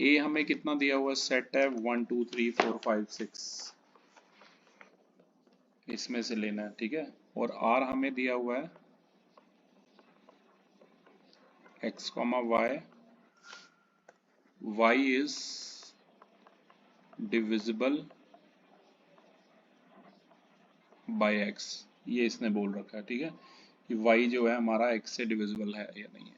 ए हमें कितना दिया हुआ सेट है 1 2 3 4 5 6, इसमें से लेना है, ठीक है। और R हमें दिया हुआ है x, y, y is divisible by x, ये इसने बोल रखा है, ठीक है, कि y जो है हमारा x से डिविजिबल है या नहीं है।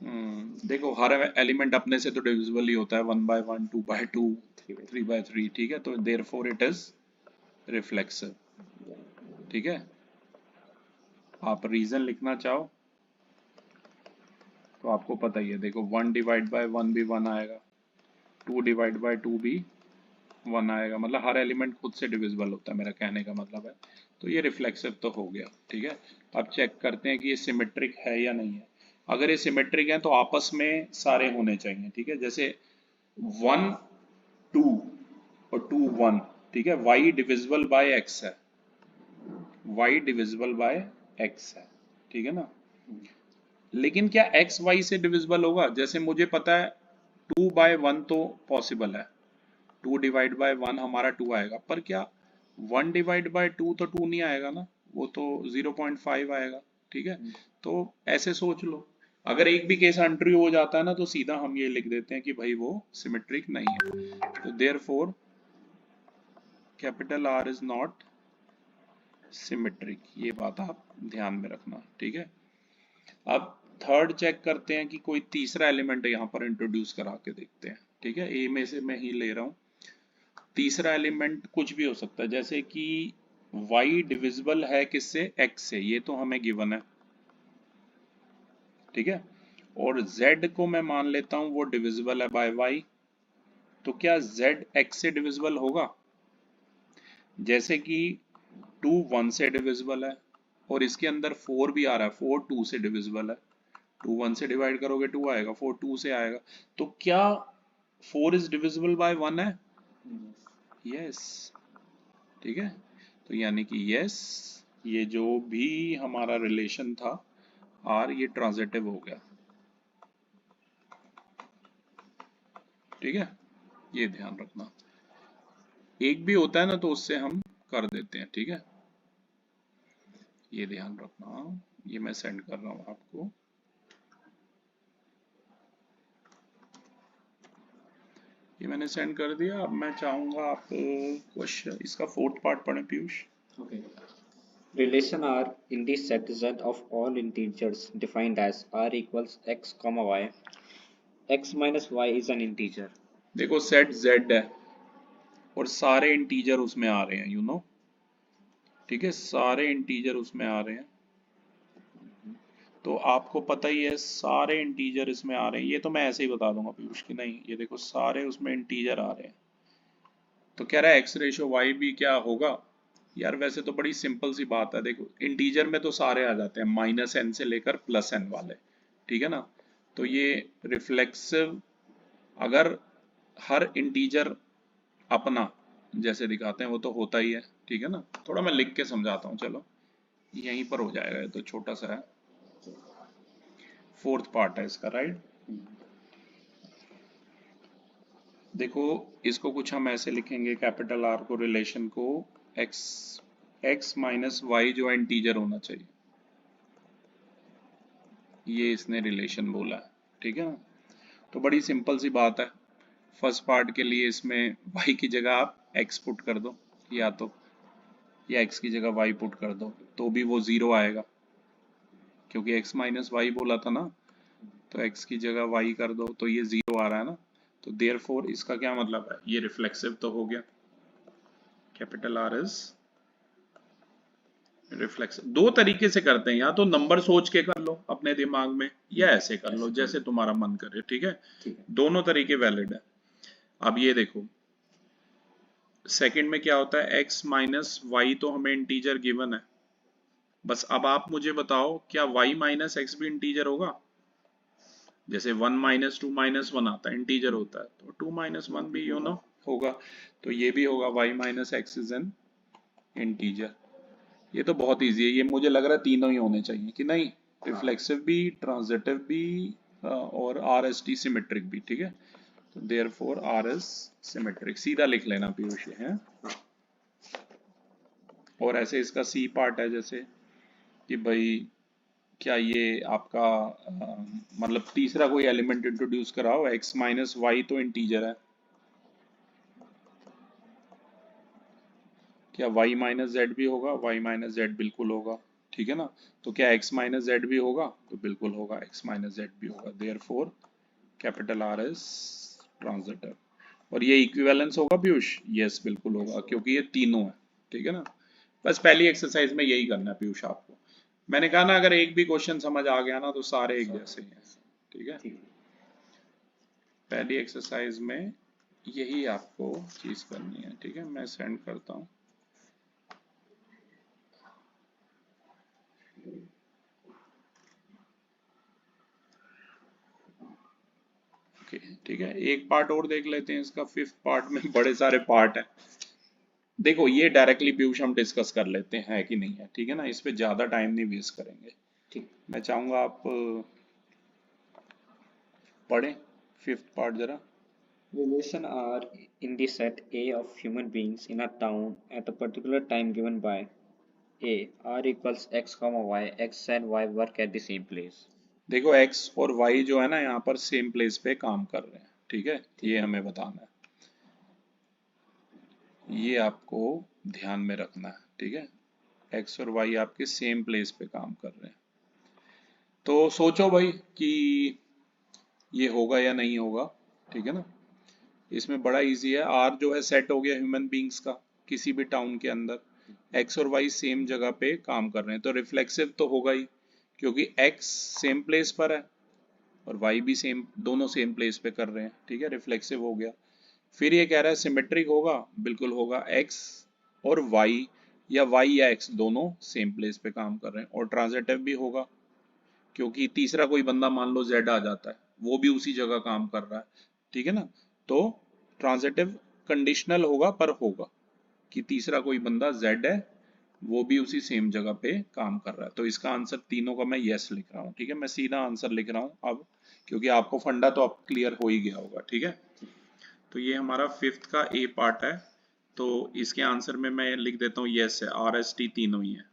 देखो हर एलिमेंट अपने से तो डिविजिबल ही होता है, 1/1, 2/2, 3/3, ठीक है, तो देयरफॉर इट इज रिफ्लेक्सिव, ठीक है। आप रीजन लिखना चाहो तो आपको पता ही है, देखो 1/1 भी 1 आएगा, 2/2 भी 1 आएगा, मतलब हर एलिमेंट खुद से डिविजिबल होता है, मेरा कहने का मतलब है। तो ये रिफ्लेक्सिव तो हो गया, ठीक है। अब चेक करते हैं कि ये सिमेट्रिक है या नहीं है। अगर ये सिमेट्रिक है तो आपस में सारे होने चाहिए, ठीक है। जैसे 1 2 और 2 1, ठीक है। y डिविजिबल बाय x है, y डिविजिबल बाय x है, ठीक है ना। लेकिन क्या x y से डिविजिबल होगा? जैसे मुझे पता है 2/1 तो पॉसिबल है, 2/1 हमारा 2 आएगा, पर क्या 1/2 तो 2 नहीं आएगा ना, वो तो 0.5 आएगा, ठीक है। तो ऐसे सोच लो, अगर एक भी केस अनट्रू हो जाता है ना तो सीधा हम ये लिख देते हैं कि भाई वो सिमेट्रिक नहीं है। तो therefore capital R is not symmetric, ये बात आप ध्यान में रखना, ठीक है। अब थर्ड चेक करते हैं कि कोई तीसरा एलिमेंट यहाँ पर इंट्रोड्यूस करा के देखते हैं, ठीक है। ए में से मैं ही ले रहा हूँ, तीसरा एलिमेंट कुछ भी हो सकता है, जैसे कि y डिविजिबल है किससे? x से, ये तो हमें गिवन है, ठीक है। और z को मैं मान लेता हूं वो डिविजिबल है बाय y, तो क्या z x से डिविजिबल होगा? जैसे कि 2 1 से डिविजिबल है, और इसके अंदर 4 भी आ रहा है, 4 2 से डिविजिबल है, 2 1 से डिवाइड करोगे 2 आएगा, 4 2 से आएगा, तो क्या 4 इज डिविजिबल बाय 1 है? यस, ठीक है। तो यानी कि यस, ये जो भी हमारा रिलेशन था आर, ये ट्रांजिटिव हो गया, ठीक है। ये ध्यान रखना, एक भी होता है ना तो उससे हम कर देते हैं, ठीक है। ये ध्यान रखना, ये मैं सेंड कर रहा हूं आपको। ये मैंने सेंड कर दिया। अब मैं चाहूंगा आप क्वेश्चन इसका फोर्थ पार्ट पढ़ें Piyush. Okay. Relation R in the set Z of all integers defined as R equals x comma y. X minus y is an integer. देखो सेट Z है और सारे इंटीजर उसमें आ रहे हैं, यू नो, ठीक है, सारे इंटीजर उसमें आ रहे हैं। तो आपको पता ही है सारे इंटीजर इसमें आ रहे हैं, ये तो मैं ऐसे ही बता दूंगा पीयूष की नहीं, ये देखो सारे उसमें इंटीजर आ रहे हैं। तो कह रहा है एक्स रेशो वाई भी क्या होगा? यार वैसे तो बड़ी सिंपल सी बात है, देखो इंटीजर में तो सारे आ जाते हैं -n से लेकर +n वाले, ठीक है ना। तो ये रिफ्लेक्सिव, अगर हर इंटीजर अपना जैसे दिखाते हैं वो तो होता ही है, ठीक है ना। थोड़ा मैं लिख के समझाता हूँ, चलो यहीं पर हो जाएगा, ये तो छोटा सा है, फोर्थ पार्ट है इसका, राइट। देखो इसको कुछ हम ऐसे लिखेंगे, कैपिटल आर को, रिलेशन को, x माइनस वाई जो इंटीजर होना चाहिए, ये इसने रिलेशन बोला है, ठीक है ना। तो बड़ी सिंपल सी बात है, फर्स्ट पार्ट के लिए इसमें y की जगह आप x पुट कर दो, या तो या x की जगह y पुट कर दो, तो भी वो 0 आएगा, क्योंकि x माइनस वाई बोला था ना, तो x की जगह y कर दो तो ये 0 आ रहा है ना। तो देयरफॉर इसका क्या मतलब है, ये रिफ्लेक्सिव तो हो गया, कैपिटल आर इज रिफ्लेक्सिव। दो तरीके से करते हैं, या तो नंबर सोच के कर लो अपने दिमाग में, या ऐसे कर लो जैसे तुम्हारा मन करे, ठीक है। दोनों तरीके वैलिड है। अब ये देखो सेकंड में क्या होता है, x माइनस वाई तो हमें इंटीजर गिवन है, बस अब आप मुझे बताओ क्या y माइनस एक्स भी इंटीजर होगा? जैसे 1 माइनस 2 माइनस 1 आता है, इंटीजर होता है, तो 2 माइनस 1 भी यू नो होगा, तो ये भी होगा y minus x is an integer. ये तो बहुत इजी है, ये मुझे लग रहा है तीनों ही होने चाहिए कि नहीं, रिफ्लेक्सिव भी, ट्रांजिटिव भी, और आर एस टी सिमेट्रिक भी, ठीक है। तो देयरफॉर आर एस सिमेट्रिक, सीधा लिख लेना पीयूष है। और ऐसे इसका सी पार्ट है, जैसे कि भाई क्या ये आपका मतलब तीसरा कोई एलिमेंट इंट्रोड्यूस कराओ, x माइनस वाई तो इंटीजर है, क्या y माइनस जेड भी होगा? y माइनस जेड बिल्कुल होगा, ठीक है ना। तो क्या x माइनस जेड भी होगा? तो बिल्कुल होगा, x माइनस जेड भी होगा। Therefore capital R is transitive. और ये इक्विवेलेंस होगा पीयूष? यस बिल्कुल होगा, क्योंकि ये तीनों है। ठीक है ना। बस पहली एक्सरसाइज में यही करना है पीयूष आपको। मैंने कहा ना, अगर एक भी क्वेश्चन समझ आ गया ना तो सारे एक जैसे ही हैं। ठीक है, पहली एक्सरसाइज में यही आपको चीज करनी है। ठीक है, मैं सेंड करता हूँ। ओके ठीक है, एक पार्ट और देख लेते हैं इसका। फिफ्थ पार्ट में बड़े सारे पार्ट हैं। देखो ये डायरेक्टली पीयूष हम डिस्कस कर लेते हैं, है कि नहीं है। ठीक है ना, इस पे ज्यादा टाइम नहीं वेस्ट करेंगे। ठीक। मैं चाहूंगा आप पढ़ें फिफ्थ पार्ट जरा। Relation are in the set A of human beings in a town at a particular time given by A. R equals x comma y. X and y work at the same place. देखो x और y जो है ना यहाँ पर same place पे काम कर रहे हैं। ठीक है, ये हमें बताना है, ये आपको ध्यान में रखना है। ठीक है, x और y आपके सेम प्लेस पे काम कर रहे हैं। तो सोचो भाई कि ये होगा या नहीं होगा। ठीक है ना, इसमें बड़ा इजी है। R जो है सेट हो गया ह्यूमन बींग्स का किसी भी टाउन के अंदर, x और y सेम जगह पे काम कर रहे हैं, तो रिफ्लेक्सिव तो होगा ही, क्योंकि x सेम प्लेस पर है और y भी सेम, दोनों सेम प्लेस पे कर रहे हैं। ठीक है, रिफ्लेक्सिव हो गया। फिर ये कह रहा है सिमेट्रिक होगा, बिल्कुल होगा, x और y या y या x दोनों सेम प्लेस पे काम कर रहे हैं। और ट्रांजिटिव भी होगा, क्योंकि तीसरा कोई बंदा मान लो z आ जाता है, वो भी उसी जगह काम कर रहा है। ठीक है ना, तो ट्रांजिटिव कंडीशनल होगा, पर होगा कि तीसरा कोई बंदा z है, वो भी उसी सेम जगह पे काम कर रहा है। तो इसका आंसर तीनों का मैं यस लिख रहा हूँ। ठीक है, मैं सीधा आंसर लिख रहा हूँ अब, क्योंकि आपको फंडा तो अब क्लियर हो ही गया होगा। ठीक है, तो ये हमारा फिफ्थ का ए पार्ट है। तो इसके आंसर में मैं लिख देता हूँ यस है, आर एस टी तीनों ही है,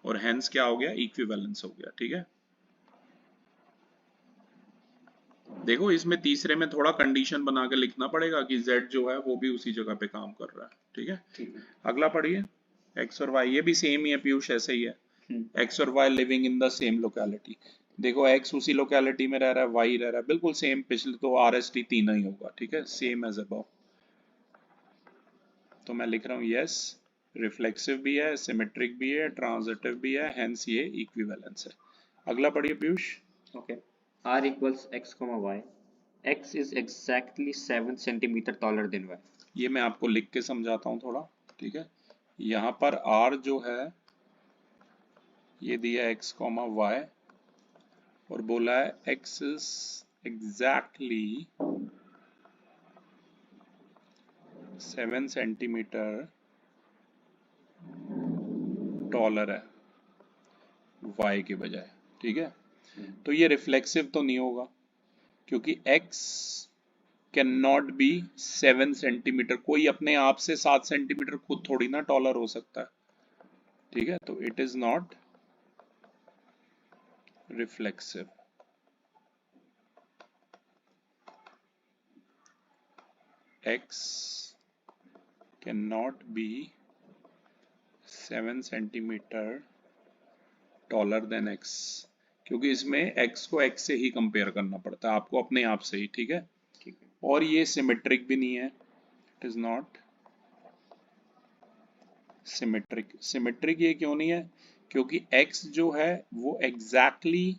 और हेंस क्या हो गया, इक्विवेलेंस हो गया। ठीक है, देखो इसमें तीसरे में थोड़ा कंडीशन बना के लिखना पड़ेगा कि z जो है वो भी उसी जगह पे काम कर रहा है। ठीक है, अगला पढ़िए। x और y ये भी सेम ही है पीयूष, ऐसे ही है। x और y living in the same locality. देखो x उसी लोकेलिटी में रह रहा है, y रह रहा है, बिल्कुल सेम। पिछले तो आर एस टी तीनों ही होगा। ठीक है, सेम एज अबव। तो मैं लिख रहा हूँ यस, रिफ्लेक्सिव भी है, सिमेट्रिक भी है, ट्रांजिटिव भी है, हेंस ये इक्विवेलेंस है। अगला पढ़िए Piyush. Okay. R equals x comma y. X is exactly 7 centimeter taller than y. ये मैं आपको लिख के समझाता हूँ थोड़ा। ठीक है, यहाँ पर R जो है ये दिया x कॉमा y, और बोला है x is exactly 7 centimetre taller है y के बजाय। ठीक है, तो ये रिफ्लेक्सिव तो नहीं होगा, क्योंकि x can not be 7 centimetre. कोई अपने आप से 7 सेंटीमीटर खुद थोड़ी ना टॉलर हो सकता है। ठीक है, तो it is not reflexive. x cannot be 7 centimetre taller than x, क्योंकि इसमें x को x से ही कंपेयर करना पड़ता है, आपको अपने आप से ही। ठीक है, और ये सिमेट्रिक भी नहीं है, it is not symmetric. Symmetric ये क्यों नहीं है? क्योंकि x जो है वो एग्जैक्टली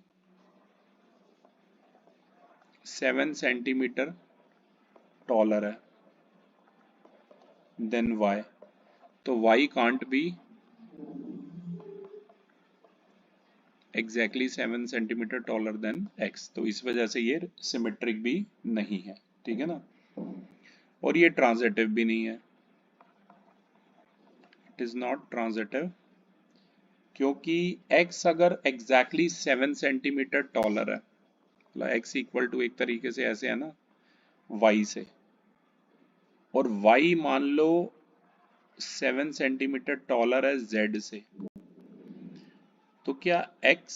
7 सेंटीमीटर टॉलर है देन y, तो y can't be exactly 7 centimetre taller than x, तो इस वजह से ये सिमेट्रिक भी नहीं है। ठीक है ना, और ये ट्रांजिटिव भी नहीं है, इट इज नॉट ट्रांजिटिव, क्योंकि x अगर एग्जैक्टली 7 सेंटीमीटर टॉलर है, मतलब x इक्वल टू एक तरीके से ऐसे है ना y से, और y मान लो 7 सेंटीमीटर टॉलर है z से, तो क्या x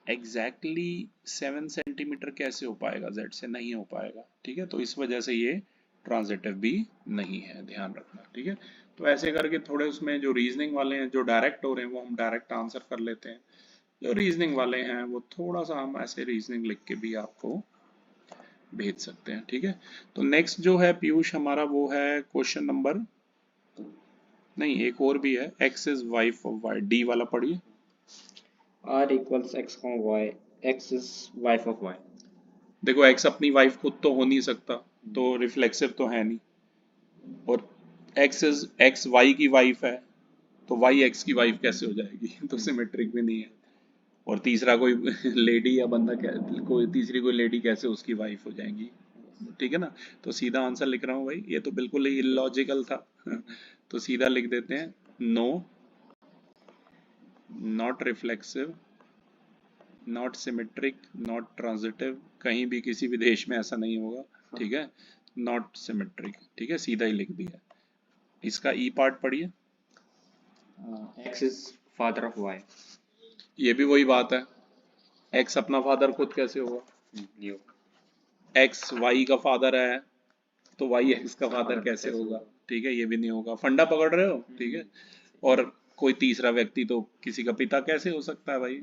एग्जैक्टली 7 सेंटीमीटर कैसे हो पाएगा z से? नहीं हो पाएगा। ठीक है, तो इस वजह से ये ट्रांजिटिव भी नहीं है, ध्यान रखना, ठीक है। तो ऐसे करके थोड़े उसमें जो रीजनिंग वाले हैं, जो डायरेक्ट हो रहे हैं, वो हम डायरेक्ट आंसर कर लेते हैं। जो रीजनिंग वाले हैं वो थोड़ा सा हम ऐसे रीजनिंग लिख के भी आपको भेज सकते हैं, ठीक है। तो नेक्स्ट जो है पीयूष हमारा वो है क्वेश्चन नंबर, नहीं एक और भी है, X is wife of Y, D वाला पढ़िए। R equals x, y, x is wife of y. देखो एक्स अपनी वाइफ खुद तो हो नहीं सकता, तो रिफ्लेक्सिव तो है नहीं, और एक्स वाई की वाइफ है, तो वाई एक्स की वाइफ कैसे हो जाएगी? तो सिमेट्रिक भी नहीं है। और तीसरा कोई लेडी या बंदा कोई तीसरी कोई लेडी कैसे उसकी वाइफ हो जाएंगी? ठीक है ना। तो सीधा आंसर लिख रहा हूँ भाई, ये तो बिल्कुल ही इलॉजिकल था। तो सीधा लिख देते हैं, no, not reflexive, not symmetric, not transitive, कहीं भी किसी भी देश में ऐसा नहीं होगा, ठीक है। नॉट सिमेट्रिक, ठीक है, सीधा ही लिख दिया। इसका ई पार्ट पढ़िए। X is father of y. ये भी वही बात है, एक्स अपना फादर खुद कैसे होगा? New. एक्स वाई का फादर है, तो वाई एक्स का फादर कैसे होगा? ठीक है, ये भी नहीं होगा। फंडा पकड़ रहे हो, ठीक है। और कोई तीसरा व्यक्ति तो किसी का पिता कैसे हो सकता है भाई?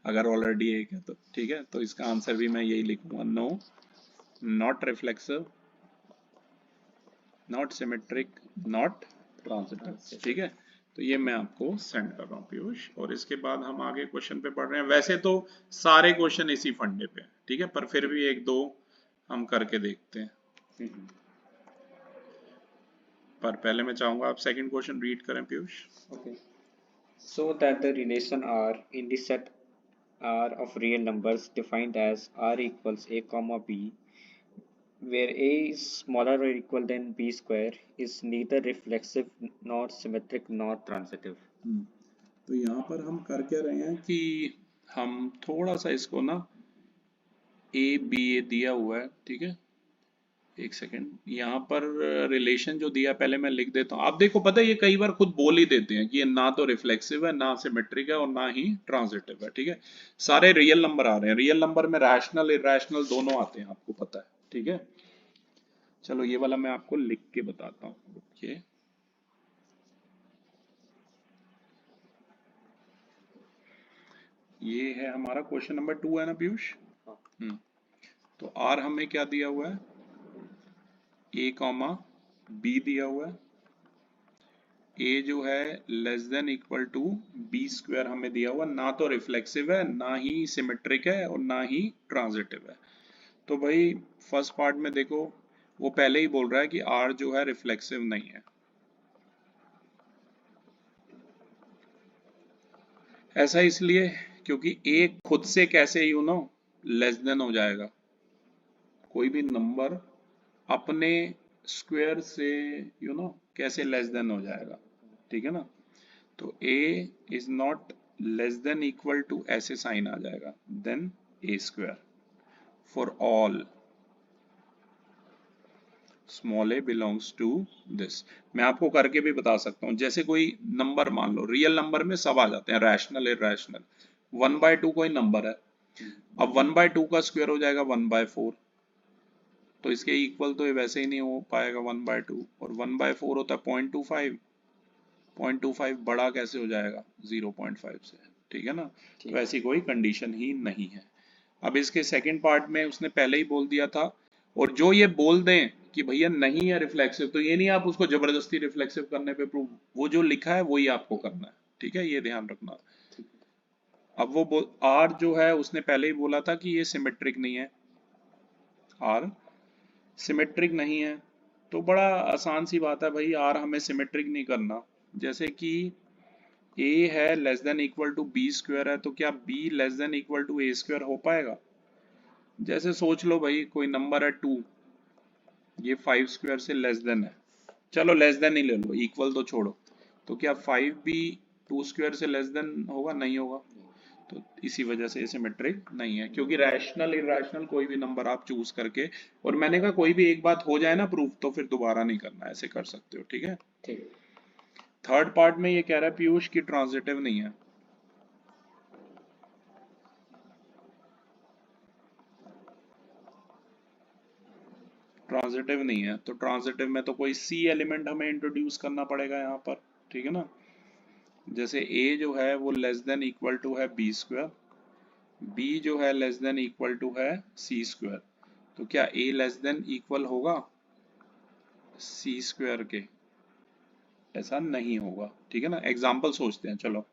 अगर ऑलरेडी एक है तो, ठीक है। तो इसका आंसर भी मैं यही लिखूंगा, no, not reflexive, not symmetric, not transitive, ठीक है। तो ये मैं आपको सेंड कर रहा हूँ पीयूष, और इसके बाद हम आगे क्वेश्चन पे पढ़ रहे हैं। वैसे तो सारे क्वेश्चन इसी फंडे पे हैं, ठीक है, पर फिर भी एक दो हम करके देखते हैं। पर पहले मैं चाहूंगा आप सेकंड क्वेश्चन रीड करें Piyush. Okay. So that the relation R in the set R of real numbers defined as R equals A comma B, where A is smaller or equal than B square, is neither reflexive nor symmetric nor transitive. तो यहाँ पर हम कर क्या रहे हैं कि हम थोड़ा सा इसको ना ए बी ए दिया हुआ है, ठीक है। एक सेकेंड, यहाँ पर रिलेशन जो दिया पहले मैं लिख देता हूँ। आप देखो, पता है ये कई बार खुद बोल ही देते हैं कि ये ना तो रिफ्लेक्सिव है, ना सिमेट्रिक है, और ना ही ट्रांजिटिव है, ठीक है। सारे रियल नंबर आ रहे हैं, रियल नंबर में रैशनल इरैशनल दोनों आते हैं, आपको पता है, ठीक है। चलो ये वाला मैं आपको लिख के बताता हूँ, रुकिए। ये है हमारा क्वेश्चन नंबर 2 है ना पीयूष? तो आर हमें क्या दिया हुआ है, ए कॉमा बी दिया हुआ है। ए जो है less than equal to B square हमें दिया हुआ, ना तो रिफ्लेक्सिव है, ना ही सिमेट्रिक है, और ना ही ट्रांजिटिव है। तो भाई फर्स्ट पार्ट में देखो, वो पहले ही बोल रहा है कि आर जो है रिफ्लेक्सिव नहीं है। ऐसा इसलिए क्योंकि ए खुद से कैसे लेस देन हो जाएगा, कोई भी नंबर अपने स्क्वायर से कैसे लेस देन हो जाएगा, ठीक है ना। तो a is not less than equal to, ऐसे साइन आ जाएगा, then a square for all small a belongs to this. मैं आपको करके भी बता सकता हूं, जैसे कोई नंबर मान लो, रियल नंबर में सब आ जाते हैं, रैशनल इरैशनल। 1/2 कोई नंबर है, अब 1/2 का स्क्वायर हो जाएगा 1/4, तो इसके इक्वल तो ये वैसे ही नहीं हो पाएगा 1/2, और 1/4 होता है 0.25, 0.25 बड़ा कैसे हो जाएगा 0.5 से, ठीक है ना। तो ऐसी कोई कंडीशन ही नहीं है। अब इसके सेकंड पार्ट में उसने पहले ही बोल दिया था, और जो ये बोल दें कि भैया नहीं है रिफ्लेक्सिव, तो ये नहीं आप उसको जबरदस्ती रिफ्लेक्सिव करने पे प्रूव, वो जो लिखा है वही आपको करना है, ठीक है, ये ध्यान रखना। अब वो आर जो है उसने पहले ही बोला था कि ये सिमेट्रिक नहीं है, आर सिमेट्रिक नहीं है, तो बड़ा आसान सी बात है भाई, आर हमें सिमेट्रिक नहीं करना। जैसे कि a है less than equal to B square है, तो क्या b less than equal to a square हो पाएगा? जैसे सोच लो भाई, कोई नंबर है 2, ये 5 स्क्वायर से लेस देन है, चलो लेस देन ही ले लो, इक्वल तो छोड़ो, तो क्या 5 भी 2 स्क्वायर से लेस देन होगा? नहीं होगा। तो इसी वजह से सिमेट्रिक नहीं है, क्योंकि रैशनल इरैशनल कोई भी नंबर आप चूज करके, और मैंने कहा कोई भी एक बात हो जाए ना प्रूफ, तो फिर दोबारा नहीं करना, ऐसे कर सकते हो, ठीक है। ठीक। थर्ड पार्ट में ये कह रहा है पीयूष की ट्रांजिटिव नहीं है। ट्रांजिटिव नहीं है, तो ट्रांजिटिव में तो कोई सी एलिमेंट हमें इंट्रोड्यूस करना पड़ेगा यहाँ पर, ठीक है ना। जैसे a जो है वो लेस देन इक्वल टू है बी स्क्वायर, b जो है लेस देन इक्वल टू है सी स्क्वायर, तो क्या a लेस देन इक्वल होगा सी स्क्वायर के? ऐसा नहीं होगा, ठीक है ना। एग्जाम्पल सोचते हैं, चलो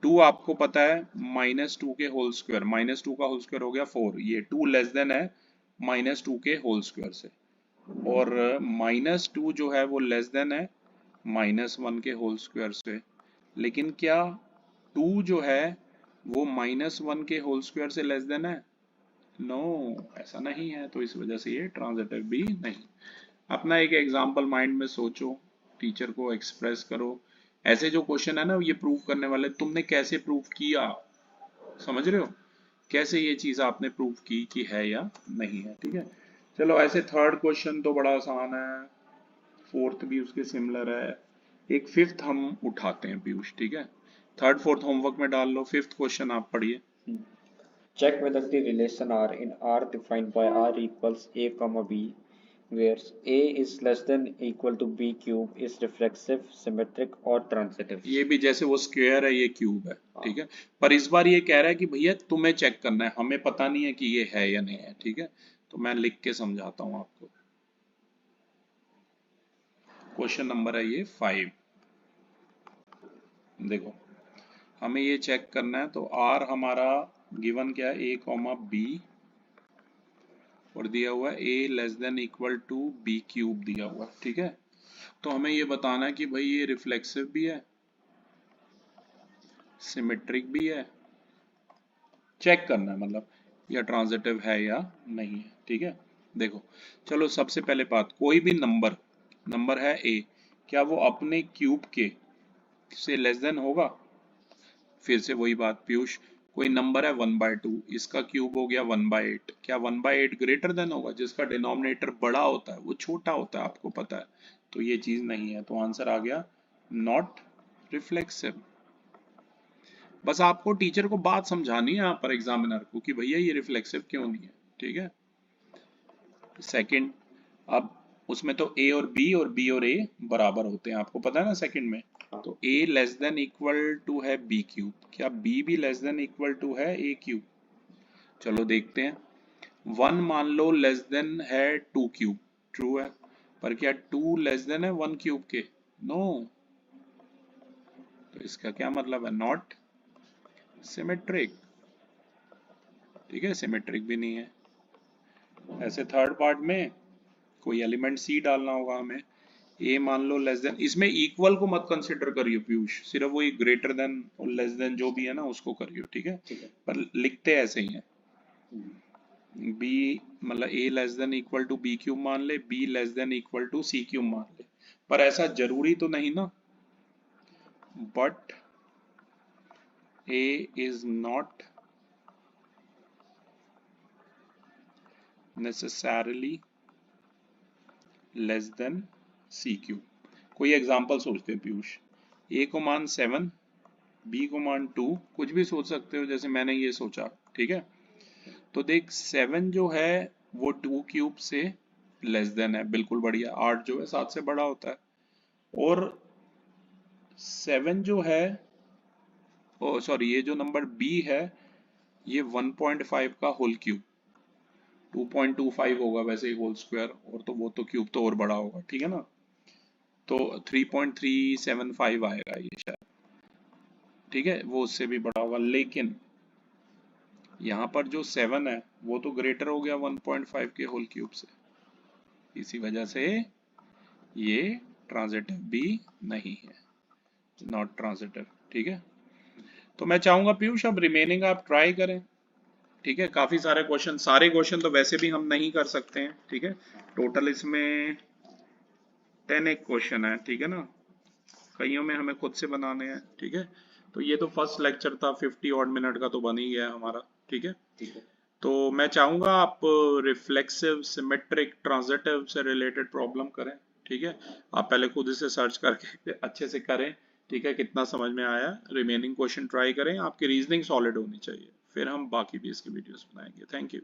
2 आपको पता है -2 के होल स्क्वायर, -2 का होल स्क्वायर हो गया 4, ये 2 लेस देन है -2 के होल स्क्वायर से, और -2 जो है वो लेस देन है -1 के होल स्क्वायर से, लेकिन क्या 2 जो है वो -1 के होल स्क्वायर से लेस देन है? नो, ऐसा नहीं है, तो इस वजह से ये ट्रांजिटिव भी नहीं। अपना एक एग्जांपल माइंड में सोचो, टीचर को एक्सप्रेस करो। ऐसे जो क्वेश्चन है ना ये प्रूव करने वाले, तुमने कैसे प्रूव किया, समझ रहे हो, कैसे ये चीज आपने प्रूव की कि है या नहीं है, ठीक है। चलो ऐसे थर्ड क्वेश्चन तो बड़ा आसान है, फोर्थ भी उसके सिमिलर है, एक फिफ्थ हम उठाते हैं पीयूष, ठीक है। थर्ड फोर्थ होमवर्क में डाल लो, फिफ्थ क्वेश्चन आप पढ़िए। Check whether the relation R in R defined by R equals A comma B, where A is less than equal to B cube is reflexive, symmetric और transitive। ये भी जैसे वो square है ये क्यूब है, ठीक है, पर इस बार ये कह रहा है कि भैया तुम्हें चेक करना है, हमें पता नहीं है कि ये है या नहीं है, ठीक है। तो मैं लिख के समझाता हूं आपको। क्वेश्चन नंबर है ये 5। देखो हमें ये चेक करना है, तो आर हमारा गिवन क्या है, ए कॉमा बी, और दिया हुआ है A less than equal to B cube दिया हुआ है, ठीक है। तो हमें ये बताना है कि भाई ये रिफ्लेक्सिव भी है, सिमेट्रिक भी है, चेक करना है मतलब या ट्रांजिटिव है या नहीं है, ठीक है। देखो चलो सबसे पहले बात, कोई भी नंबर है ए, क्या वो अपने क्यूब के से लेस देन होगा? फिर से वही बात पीयूष, कोई नंबर है 1/2, इसका क्यूब हो गया 1/8, क्या 1/8 ग्रेटर देन होगा? जिसका डिनोमिनेटर बड़ा होता है वो छोटा होता है, आपको पता है, तो ये चीज नहीं है, तो आंसर आ गया नॉट रिफ्लेक्सिव। बस आपको टीचर को बात समझानी है यहाँ पर एग्जामिनर को कि भैया ये रिफ्लेक्सिव क्यों नहीं है, ठीक है। सेकंड, अब उसमें तो ए और बी और बी और ए बराबर होते हैं, आपको पता है ना सेकंड में, तो a less than equal to है b क्यूब, क्या b भी लेस देन इक्वल टू है a क्यूब? चलो देखते हैं, 1 मान लो लेस देन है 2 क्यूब, ट्रू है, पर क्या 2 लेस देन है 1 क्यूब के? नो, तो इसका क्या मतलब है, नॉट सिमेट्रिक, ठीक है, सिमेट्रिक भी नहीं है। ऐसे थर्ड पार्ट में कोई एलिमेंट सी डालना होगा हमें, ए मान लो लेस देन, इसमें इक्वल को मत कंसिडर करियो पीयूष, सिर्फ वही ग्रेटर देन और लेस देन जो भी है ना उसको करियो, ठीक है, पर लिखते ऐसे ही है। बी मतलब A less than equal to B cube मान ले, B less than equal to C cube मान ले, पर ऐसा जरूरी तो नहीं ना, but A is not necessarily less than C cube. कोई एग्जांपल सोचते हैं पीयूष, ए को मान 7, बी को मान 2, कुछ भी सोच सकते हो, जैसे मैंने ये सोचा, ठीक है। तो देख 7 जो है वो 2 क्यूब से लेस देन है, बिल्कुल बढ़िया, 8 जो है 7 से बड़ा होता है, और 7 जो है, ओ सॉरी, ये जो नंबर बी है ये 1.5 का होल क्यूब, 2.25 होगा वैसे ही होल स्क्वायर, और तो वो तो क्यूब तो और बड़ा होगा, ठीक है ना, तो 3.375 आएगा ये शायद, ठीक है, वो उससे भी बड़ा होगा, लेकिन यहाँ पर जो 7 है वो तो ग्रेटर हो गया 1.5 के होल क्यूब से, इसी वजह से ये ट्रांजिटिव भी नहीं है, नॉट ट्रांजिटिव, ठीक है। तो मैं चाहूंगा पीयूष अब रिमेनिंग आप ट्राई करें, ठीक है, काफी सारे क्वेश्चन तो वैसे भी हम नहीं कर सकते हैं, ठीक है, टोटल इसमें 10 एक क्वेश्चन है, ठीक है ना, कईयों में हमें खुद से बनाने हैं, ठीक है। तो ये तो फर्स्ट लेक्चर था, 50 ऑड मिनट का तो बन ही गया हमारा, ठीक है। तो मैं चाहूंगा आप रिफ्लेक्सिव, सिमेट्रिक, ट्रांजिटिव से रिलेटेड प्रॉब्लम करें, ठीक है। आप पहले खुद से सर्च करके अच्छे से करें, ठीक है, कितना समझ में आया, रिमेनिंग क्वेश्चन ट्राई करें, आपकी रीजनिंग सॉलिड होनी चाहिए, फिर हम बाकी भी इसके वीडियोस बनाएंगे। Thank you.